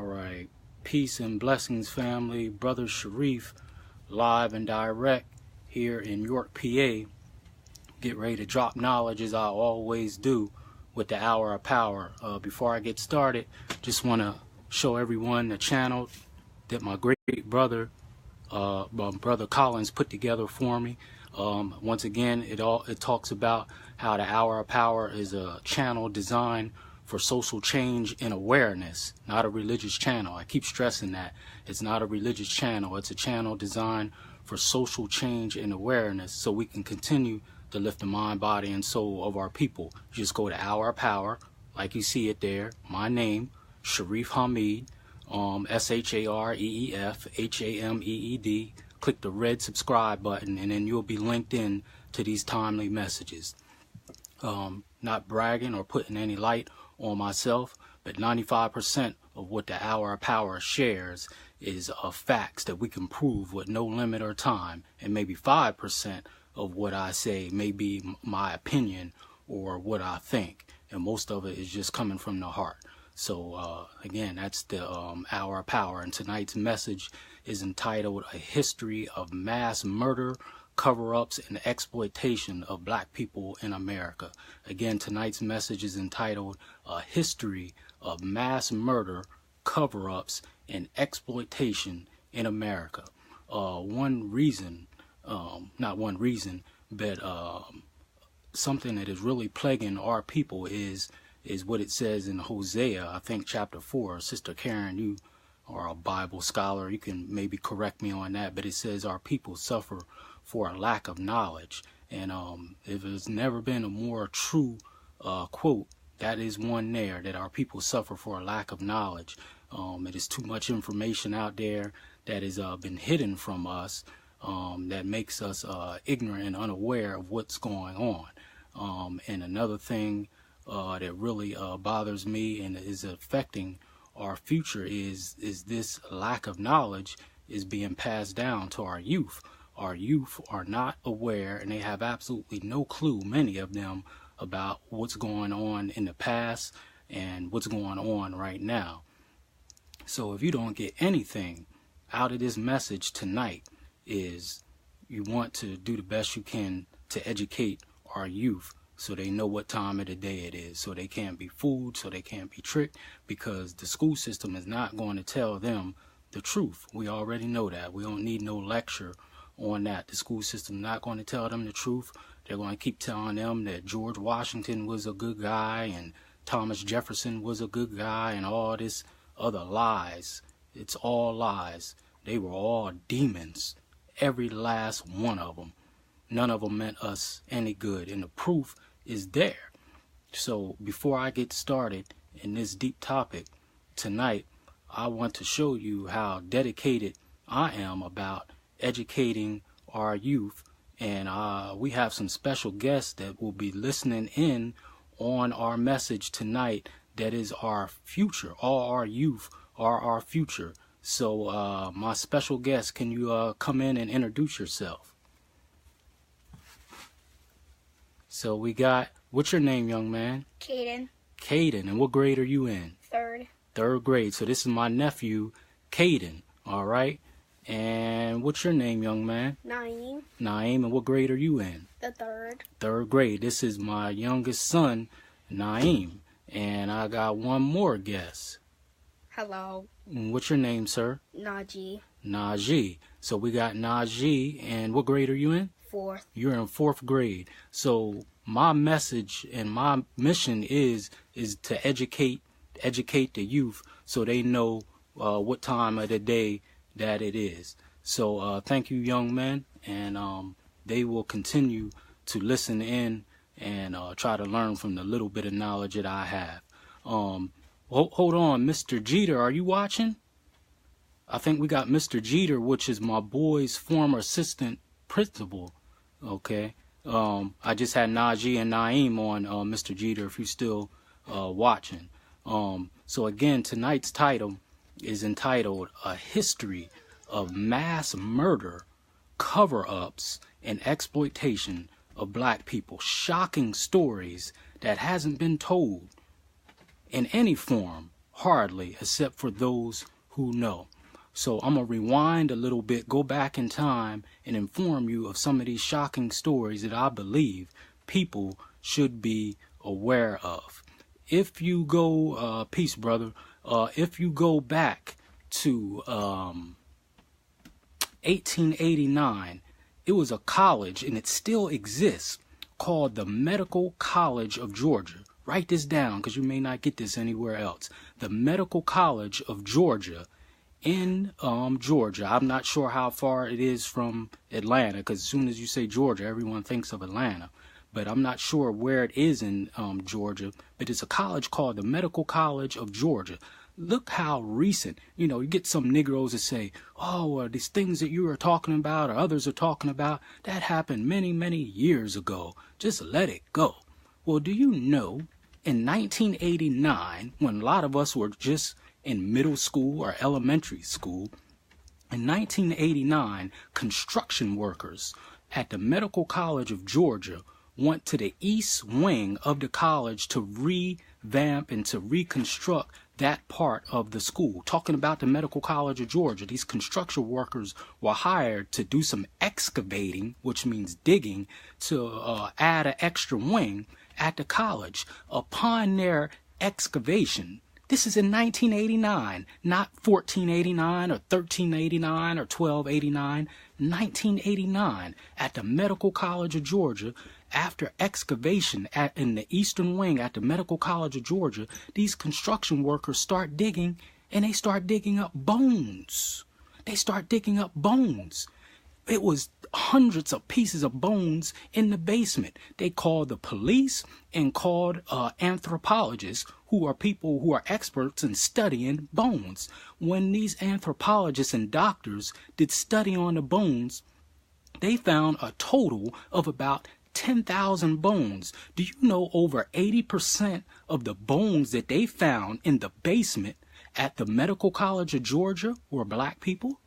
All right. Peace and blessings, family. Brother Sharif, live and direct here in York, PA. Get ready to drop knowledge as I always do with the Hour of Power. Before I get started, just want to show everyone the channel that my great brother, Brother Collins, put together for me. Once again, it talks about how the Hour of Power is a channel designed for social change and awareness, not a religious channel. I keep stressing that. It's not a religious channel. It's a channel designed for social change and awareness so we can continue to lift the mind, body, and soul of our people. You just go to Hour of Power, like you see it there. My name, Sharif Hamid, SHAREEF HAMEED. Click the red subscribe button, and then you'll be linked in to these timely messages. Not bragging or putting any light on myself, but 95% of what the Hour of Power shares is facts that we can prove with no limit or time, and maybe 5% of what I say may be my opinion or what I think, and most of it is just coming from the heart. So again, that's the Hour of Power, and tonight's message is entitled A History of Mass Murder, Cover-Ups, and Exploitation of Black People in America. Again, tonight's message is entitled A History of Mass Murder, Cover-Ups, and Exploitation in America. One reason, not one reason, but something that is really plaguing our people is what it says in Hosea, I think chapter 4. Sister Karen, you are a Bible scholar, you can maybe correct me on that, but it says our people suffer for a lack of knowledge. And if there's never been a more true quote, that is one there, that our people suffer for a lack of knowledge. It is too much information out there that has been hidden from us, that makes us ignorant and unaware of what's going on. And another thing that really bothers me and is affecting our future is this lack of knowledge is being passed down to our youth. Our youth are not aware, and they have absolutely no clue, many of them, about what's going on in the past and what's going on right now. So if you don't get anything out of this message tonight, is you want to do the best you can to educate our youth so they know what time of the day it is, so they can't be fooled, so they can't be tricked, because the school system is not going to tell them the truth. We already know that. We don't need no lecture on that. The school system is not going to tell them the truth. They're going to keep telling them that George Washington was a good guy and Thomas Jefferson was a good guy and all this other lies. It's all lies. They were all demons, every last one of them. None of them meant us any good, and the proof is there. So before I get started in this deep topic tonight, I want to show you how dedicated I am about educating our youth, and we have some special guests that will be listening in on our message tonight. That is our future. All our youth are our future. So my special guest, can you come in and introduce yourself? So we got, what's your name, young man? Caden. Caden, and what grade are you in? Third. Third grade. So this is my nephew, Caden, all right? And what's your name, young man? Naeem. Naeem, and what grade are you in? The third. Third grade. This is my youngest son, Naeem. And I got one more guest. Hello. And what's your name, sir? Najee. Najee. So we got Najee, and what grade are you in? Fourth. You're in fourth grade. So my message and my mission is to educate the youth so they know what time of the day that it is. So thank you, young men, and they will continue to listen in and try to learn from the little bit of knowledge that I have. Hold on, Mr. Jeter, are you watching? I think we got Mr. Jeter, which is my boy's former assistant principal. Okay. I just had Najee and Naeem on, Mr. Jeter, if you're still watching. So again, tonight's title is entitled A History of Mass Murder, Cover-Ups, and Exploitation of Black People. Shocking stories that hasn't been told in any form Hardly, except for those who know. So I'm going to rewind a little bit, go back in time, and inform you of some of these shocking stories that I believe people should be aware of. If you go, peace, brother, if you go back to 1889, it was a college, and it still exists, called the Medical College of Georgia. Write this down because you may not get this anywhere else. The Medical College of Georgia in Georgia. I'm not sure how far it is from Atlanta, because as soon as you say Georgia, everyone thinks of Atlanta. But I'm not sure where it is in Georgia. But it's a college called the Medical College of Georgia. Look how recent. You know, you get some Negroes that say, oh, these things that you are talking about or others are talking about, that happened many, many years ago. Just let it go. Well, do you know, in 1989, when a lot of us were just in middle school or elementary school, in 1989, construction workers at the Medical College of Georgia went to the east wing of the college to revamp and to reconstruct that part of the school. Talking about the Medical College of Georgia, these construction workers were hired to do some excavating, which means digging, to add an extra wing at the college. Upon their excavation, this is in 1989, not 1489 or 1389 or 1289, 1989 at the Medical College of Georgia. After excavation in the eastern wing at the Medical College of Georgia, these construction workers start digging, and they start digging up bones. They start digging up bones. It was hundreds of pieces of bones in the basement. They called the police and called anthropologists, who are people who are experts in studying bones. When these anthropologists and doctors did study on the bones, they found a total of about 10,000 bones. Do you know over 80% of the bones that they found in the basement at the Medical College of Georgia were black people?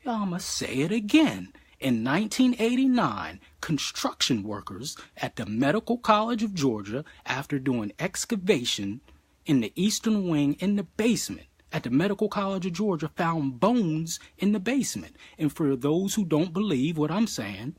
I'm going to say it again. In 1989, construction workers at the Medical College of Georgia, after doing excavation in the eastern wing in the basement at the Medical College of Georgia, found bones in the basement. And for those who don't believe what I'm saying,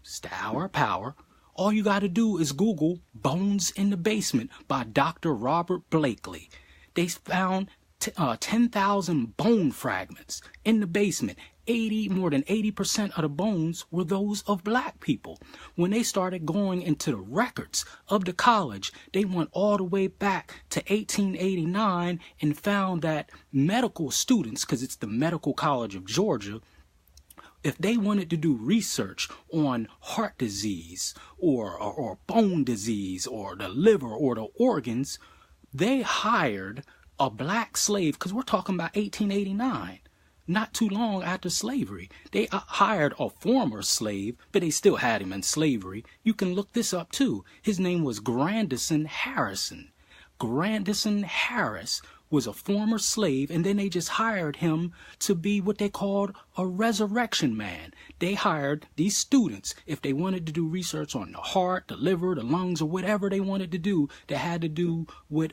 it's the hour of power. All you got to do is Google Bones in the Basement by Dr. Robert Blakely. They found 10,000 bone fragments in the basement. More than 80% of the bones were those of black people. When they started going into the records of the college, they went all the way back to 1889 and found that medical students, because it's the Medical College of Georgia, if they wanted to do research on heart disease or bone disease or the liver or the organs, they hired a black slave, because we're talking about 1889. Not too long after slavery. They hired a former slave, but they still had him in slavery. You can look this up too. His name was Grandison Harrison. Grandison Harris was a former slave, and then they just hired him to be what they called a resurrection man. They hired these students, if they wanted to do research on the heart, the liver, the lungs, or whatever they wanted to do that had to do with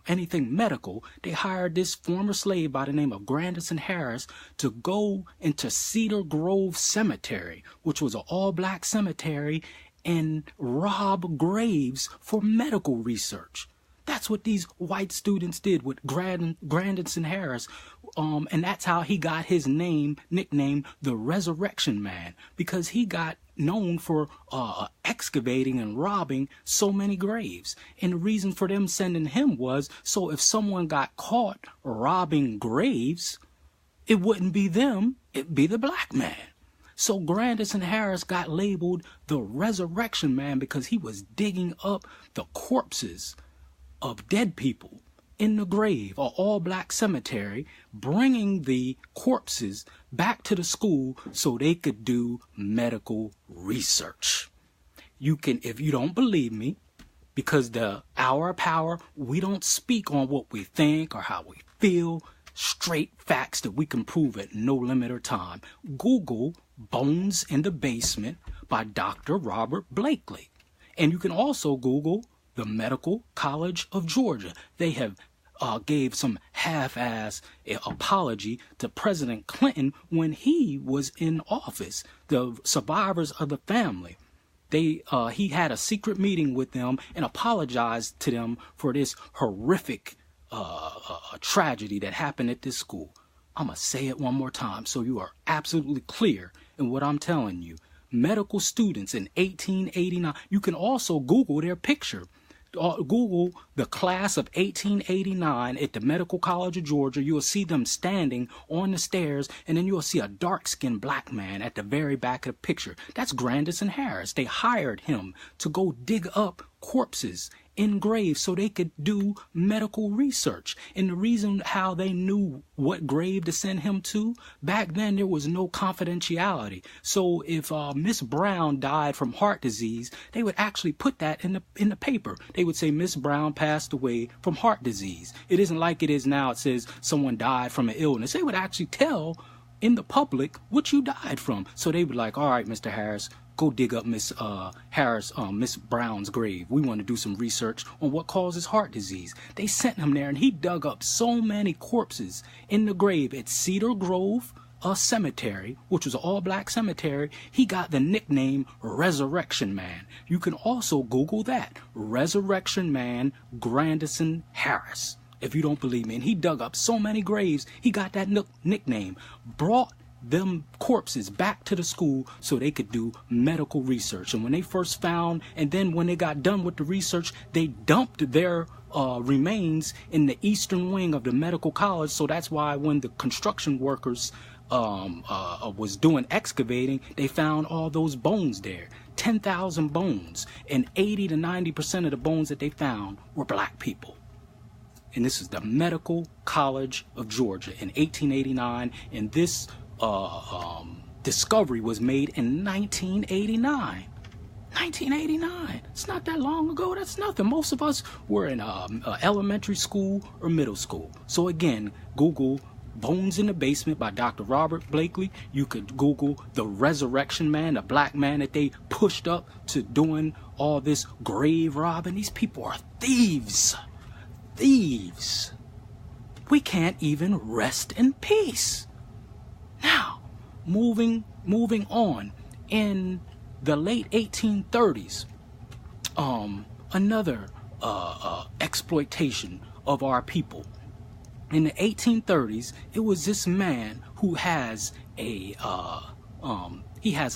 anything medical, they hired this former slave by the name of Grandison Harris to go into Cedar Grove Cemetery, which was an all-black cemetery, and rob graves for medical research. That's what these white students did with Grandison Harris, and that's how he got his nickname, the Resurrection Man, because he got known for excavating and robbing so many graves. And the reason for them sending him was so if someone got caught robbing graves, it wouldn't be them, it'd be the black man. So Grandison Harris got labeled the Resurrection Man because he was digging up the corpses of dead people in the grave, an all-black cemetery, bringing the corpses back to the school so they could do medical research. You can, if you don't believe me, because the hour of power, we don't speak on what we think or how we feel, straight facts that we can prove at no limit or time. Google Bones in the Basement by Dr. Robert Blakely. And you can also Google the Medical College of Georgia. They have gave some half-ass apology to President Clinton when he was in office. The survivors of the family. He had a secret meeting with them and apologized to them for this horrific tragedy that happened at this school. I'm going to say it one more time so you are absolutely clear in what I'm telling you. Medical students in 1889, you can also Google their picture. Google the class of 1889 at the Medical College of Georgia. You'll see them standing on the stairs, and then you'll see a dark-skinned black man at the very back of the picture. That's Grandison Harris. They hired him to go dig up corpses in graves so they could do medical research. And the reason how they knew what grave to send him to, back then there was no confidentiality. So if Miss Brown died from heart disease, they would actually put that in the paper. They would say Miss Brown passed away from heart disease. It isn't like it is now. It says someone died from an illness. They would actually tell in the public what you died from. So they would like, all right, Mr. Harris, go dig up Miss Brown's grave. We want to do some research on what causes heart disease. They sent him there, and he dug up so many corpses in the grave at Cedar Grove Cemetery, which was an all-black cemetery. He got the nickname Resurrection Man. You can also Google that. Resurrection Man Grandison Harris, if you don't believe me. And he dug up so many graves, he got that nickname. Brought them corpses back to the school so they could do medical research. And when they first found, and then when they got done with the research, they dumped their remains in the eastern wing of the medical college. So that's why when the construction workers was doing excavating, they found all those bones there. 10,000 bones, and 80 to 90% of the bones that they found were black people. And this is the Medical College of Georgia in 1889, and this discovery was made in 1989. 1989. It's not that long ago. That's nothing. Most of us were in elementary school or middle school. So again, Google Bones in the Basement by Dr. Robert Blakely. You could Google the Resurrection Man, the black man that they pushed up to doing all this grave robbing. These people are thieves. Thieves. We can't even rest in peace. Now, moving on, in the late 1830s, another exploitation of our people. In the 1830s, it was this man who has a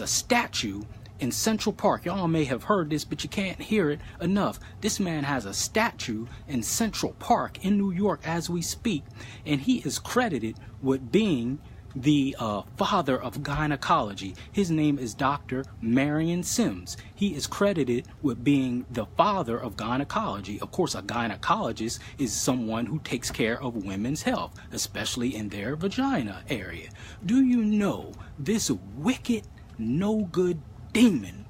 statue in Central Park. Y'all may have heard this, but you can't hear it enough. This man has a statue in Central Park in New York as we speak, and he is credited with being the father of gynecology. His name is Dr. Marion Sims. He is credited with being the father of gynecology. Of course, a gynecologist is someone who takes care of women's health, especially in their vagina area. Do you know this wicked, no-good demon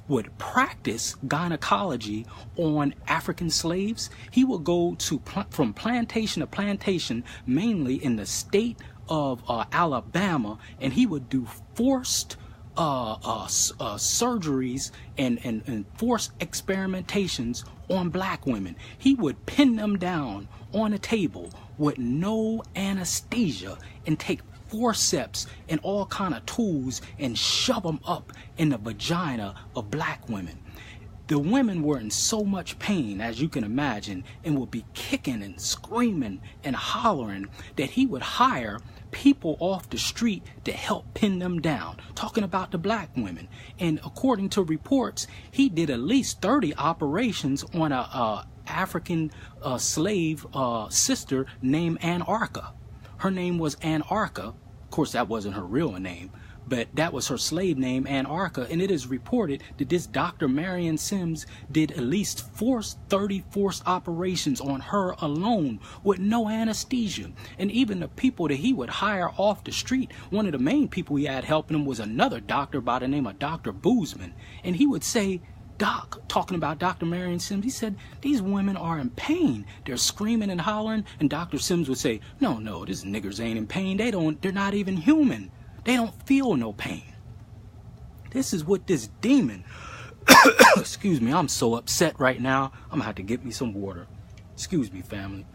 would practice gynecology on African slaves? He would go to from plantation to plantation, mainly in the state of Alabama, and he would do forced surgeries and forced experimentations on black women. He would pin them down on a table with no anesthesia and take forceps and all kind of tools and shove them up in the vagina of black women. The women were in so much pain, as you can imagine, and would be kicking and screaming and hollering that he would hire people off the street to help pin them down, talking about the black women. And according to reports, he did at least 30 operations on a African slave sister named Anarcha. Her name was Anarcha. Of course, that wasn't her real name, but that was her slave name, Anarcha, and it is reported that this Dr. Marion Sims did at least 30 forced operations on her alone with no anesthesia. And even the people that he would hire off the street, one of the main people he had helping him was another doctor by the name of Dr. Boozman. And he would say, Doc, talking about Dr. Marion Sims, he said, these women are in pain. They're screaming and hollering. And Dr. Sims would say, no, these niggers ain't in pain. They're not even human. They don't feel no pain. This is what this demon, excuse me, I'm so upset right now. I'm gonna have to get me some water. Excuse me, family.